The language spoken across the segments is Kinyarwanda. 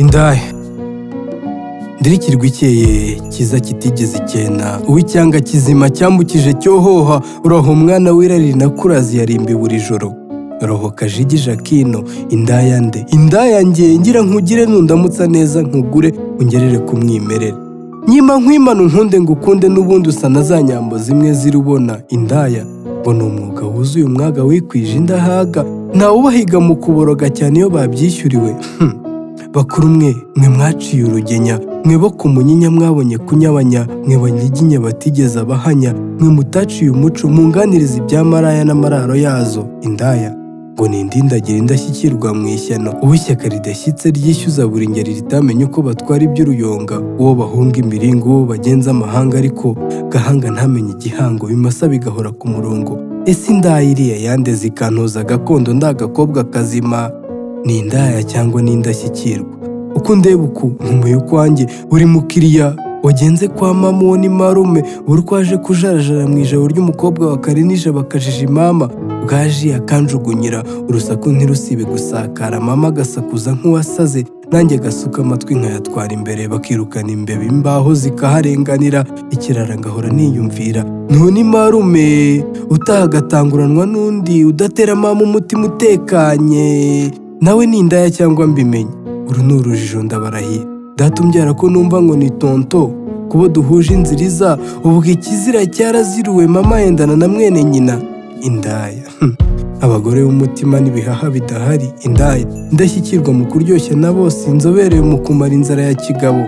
indaya ndirikirwa ikeye kiza kitigeze icyena uw'icyanga kizima cyambukije cyohoha uraho umwana w'irari nakurazi yarimbi buri joro roho kajigije akino indaya nde indaya nge ngira nkugire nundamutsa neza nkugure ungerere ku mwimerere nyima nkwimana unkunde ngukunde n'ubundi usa na za nyambo zimwe zirubona indaya ngo ni umwuga wuzuye umwaga wikwije indahaga ntawe ubahiga mu kuboroga cyane iyo babyishyuriwe bakuru mwe mwaciye urugenya mwe bo ku munyinya mwabonye kunyabanya mwe banyiginya batigeze abahanya mwe mutaciye umuco munganiriza ibyamaraya n'amararo yazo indaya ngo ni indindagira indashyikirwa mu ishyano uwo ishyaka ridashyitse ryishyuza buri ngeri ritamenya uko batwara iby'uruyonga uwo bahunga imiringo uwo bagenza amahanga ariko gahanga ntamenye igihango bimasa bigahora ku murongo ese indaya iriya yandeze ikantoza gakondo ndagakobwa kazima ni indaya cyangwa ni indashyikirwa uko ndeba uku nkumuye ukwanjye uri mukiriya wagenze kwa mama uwo ni marume buri kwaje kujarajara mu ijabo ry'umukobwa wa karinije bakajije imama bwaje akanjugunyira urusaku ntirusibe gusakara mama agasakuza nk'uwasaze nanjye gasuka amatwi nkayatwara imbere bakirukana imbeba imbaho zikaharenganira ikirara ngahora niyumvira none marume utaha agatanguranwa n'undi udatera mama umutima utekanye nawe ni indaya cyangwa mbimenye uru ni urujijo ndabarahiye data umbyara ko numva ngo ni tonto kubo duhuje inzira iza ubwo ikizira cyaraziruwe mama yendana na mwene nyina indaya abagore b'umutima n'ibihaha bidahari indaya indashyikirwa mu kuryoshya na bose inzobere mu kumara inzara ya kigabo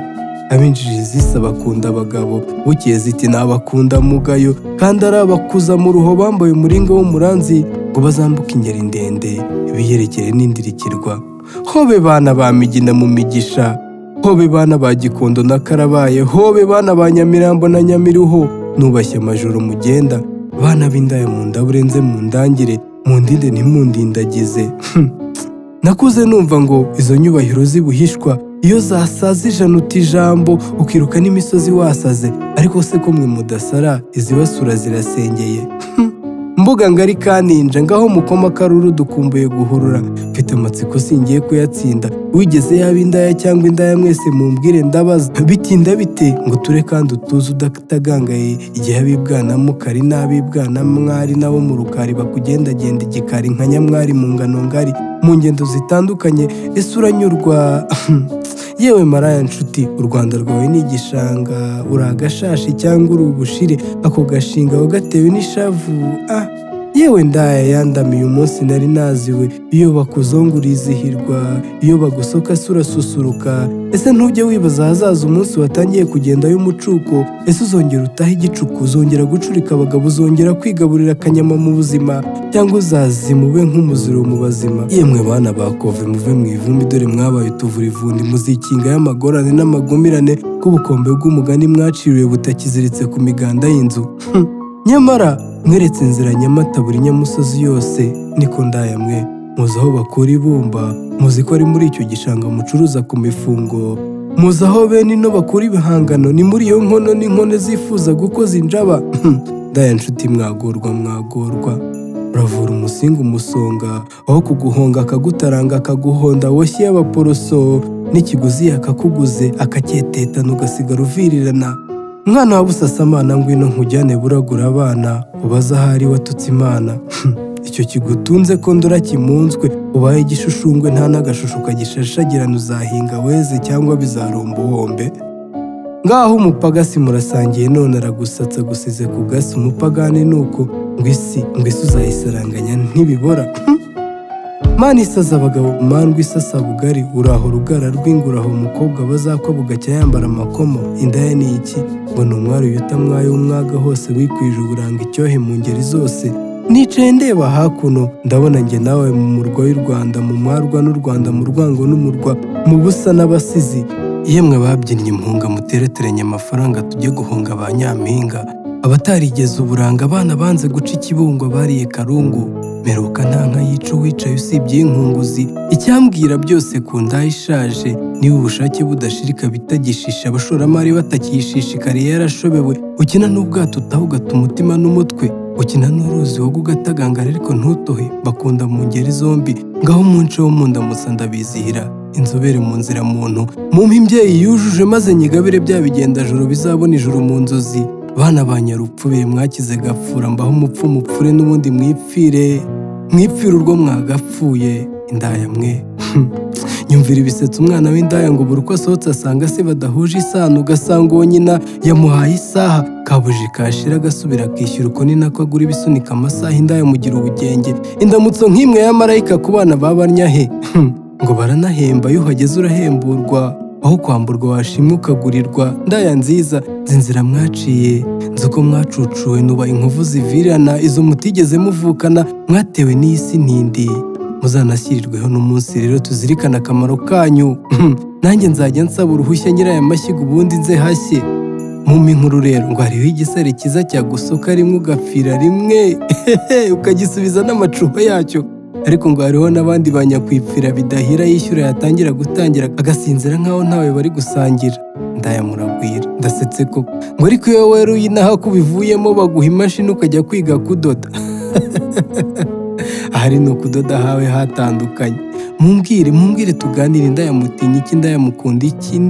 abinjije zisa bakunda abagabo bukeye ziti nabakunda mugayo kandi ari abakuza mu ruho bambaye umuringa w'umuranzi ngo bazambuke ingeri ndende biyerekere n'indirikirwa hobe bana ba migina mu migisha hobe bana ba gikondo na karabaye hobe bana ba nyamirambo na nyamiruho nubashye amajoro mugenda bana b'indaya mu ndaburenze mu ndangire mu ndinde ntimundindagize nakuze numva ngo izo nyubahiro zibuhishwa iyo zasaze ijana uta ijambo ukiruka n'imisozi wasaze ariko se ko mwe mudasara izibasura zirasengeye mbuga ngari kaninja ngaho mukoma karuru dukumbuye guhurura mfite amatsiko singiye kuyatsinda wigeze yaba indaya cyangwa indaya mwese mumbwire ndabaza bitinda bite ngo ture kandi utuze udatagangaye igihe abibwana mukari n'abibwana mwari nabo mu rukari bakugendagenda igikari nka nyamwari mu ngano ngari mu ngendo zitandukanye ese uranyurwa yewe maraya nshuti u Rwanda rwawe ni igishanga uri agashashi cyangwa uri ubushire ako gashinga wagatewe n'ishavu yewe ndaya yandamiye umunsi nari naziwe iyo bakuzongura izihirwa iyo bagusoka se urasusuruka ese ntujye wibaza ahazaza umunsi watangiye kugenda y'umucuko ese uzongera utaha igicuku uzongera gucurika abagabo uzongera kwigaburira akanyama mu buzima cyangwa uzazimube nk'umuziro mu bazima yemwe bana bakove muve mu ivumbi dore mwabaye utuvurivundi muzikinga y'amagorane n'amagumirane k'ubukombe bw'umugani mwaciriwe butakiziritse ku miganda y'inzu nyamara mweretse inzira nyamata buri nyamusozi yose niko ndaya mwe muzi aho bakura ibumba muzi ko ari muri icyo gishanga mucuruza ku mifungo muzi aho bene ino bakura ibihangano ni muri iyo nkono n'inkono zifuza gukoza injaba ndaya nshuti mwagorwa uravura umusinga umusonga aho kuguhonga akagutaranga akaguhonda woshye y'abaporoso n'ikiguzi akakuguze akacyetetana ugasigara uvirirana umwana wa busasamana ngwino nkujyane buragura abana ubaza ahari watutse imana icyo kigutunze ko ndora kimunzwe ubaye igishushushungwe nta n'agashusho kagishashagirana uzahinga weze cyangwa bizarumba uwombe ngaho umupagasi murasangiye none aragusatsa gusize ku gasi umupagani nuko ngo isi uzayisaranganya ntibibora mana isaza abagabo mandwa isasa bugari uraho rugara rw'inguraho umukobwa bazakwa bugacya yambara amakomo indaya ni iki ngo ni umwari uyuta mwayo w'umwaga hose wikwije uburanga icyohe mu ngeri zose nicaye ndeba hakuno ndabona njye nawe mu murwa w'u Rwanda mu mwarwa n'u Rwanda mu rwango n'umurwa mu busa n'abasizi yemwe babyinnye impunga mutereteranye amafaranga tujye guhunga ba nyampinga abatarigeze uburanga abana banze guca ikibungo bariye karungu meruka nta nka yica uwicaye usibye inkunguzi icyambwira byose ku ndaya ishaje niba ubushake budashirika bitagishisha abashoramari batakishishikariye yarashobewe ukina n'ubwato utaha ugata umutima n'umutwe ukina n'uruzi woga ugatagangara ariko ntutohe bakunda mu ngeri zombi ngaho umunsi wo mu ndamutsa ndabizihira inzobere mu nzira muntu, mumpe imbyeyi yujuje maze nyigabire bya bigendajoro bizabona ijuru mu nzozi. Bana ba nyarupfubire mwakize gapfura, mbaho umupfu mupfure n'ubundi mwipfire urwo mwagapfuye. Indaya mwe nyumvira ibisetsa umwana w'indaya ngo buri uko asohotse asanga se badahuje isano, ugasanga uwo nyina yamuhaye isaha, kabuji kashira agasubira akishyura, uko ni nako agura ibisunika amasaha. Indaya mugira ubugenge, indamutso nk'imwe ya marayika ku bana babanyahe ngo baranahemba, iyo uhageze urahemburwa, aho kwamburwa washimwe ukagurirwa. Ndaya nziza zinzira mwaciye, nzi uko mwacucuwe, nubaha inkovu zivirana, izo mutigeze muvukana, mwatewe n'isi ntindi. Muzanashyirirweho n'umunsi rero tuzirikana akamaro kanyu. Nanjye nzajya nsaba uruhushya nyiraya mashyiga ubundi nze hashye. Mumpe inkuru rero ngo hariho igisare cyiza cyagusoka rimwe ugapfira rimwe ukagisubiza n'amacuho yacyo, ariko ngo hariho n'abandi banyakwipfira bidahira, yishyura yatangira gutangira agasinzira nk'aho ntawe bari gusangira. Ndaya muragwira. Ndasetse koko ngo ariko iyo wera uyinaha ko ubivuyemo baguha imashini ukajya kwiga kudoda. Ahari ni ukudoda hawe hatandukanye. Mumbwire tuganire. Indaya mutinya iki? Indaya mukunda iki?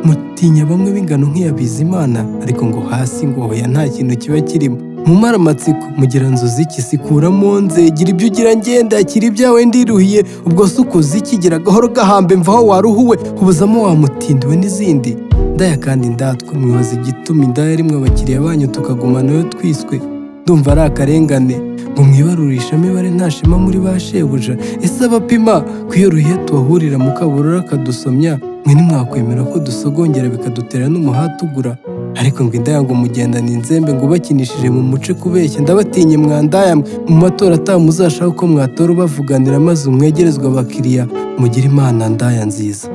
Mutinya bamwe b'ingano nk'iya Bizimana, ariko ngo hasi ngo hoya nta kintu kiba kirimo. Mumara amatsiko mugira nzozi iki? Sikuramo nze, gira ibyo ugira ngenda, kiri ibyawe ndiruhiye, ubwo se ukoze iki? Gira gahoro gahambe mvaho waruhuwe, hubuzamo wamutindiwe n'izindi. Ndaya kandi ndatwa, mwibaza igituma indaya rimwe abakiriya banyu tukaguma nayo twiswe? Ndumva ari akarengane ngo mwibarurisha imibare nta shema muri ba shebuja. Ese abapima ko iyo ruhiye tubahurira mu kaburura akadusomya, mwe ntimwakwemera ko dusogongera bikadutera n'umuhati ugura? Ariko ngo indaya ngo mugendana inzembe, ngo bakinishije mu muce kubeshya. Ndabatinye mwandaya mwe, mu matora ataha muzashaka uko mwatora ubavuganira, maze umwegerezwa abakiriya. Mugire Imana ndaya nziza.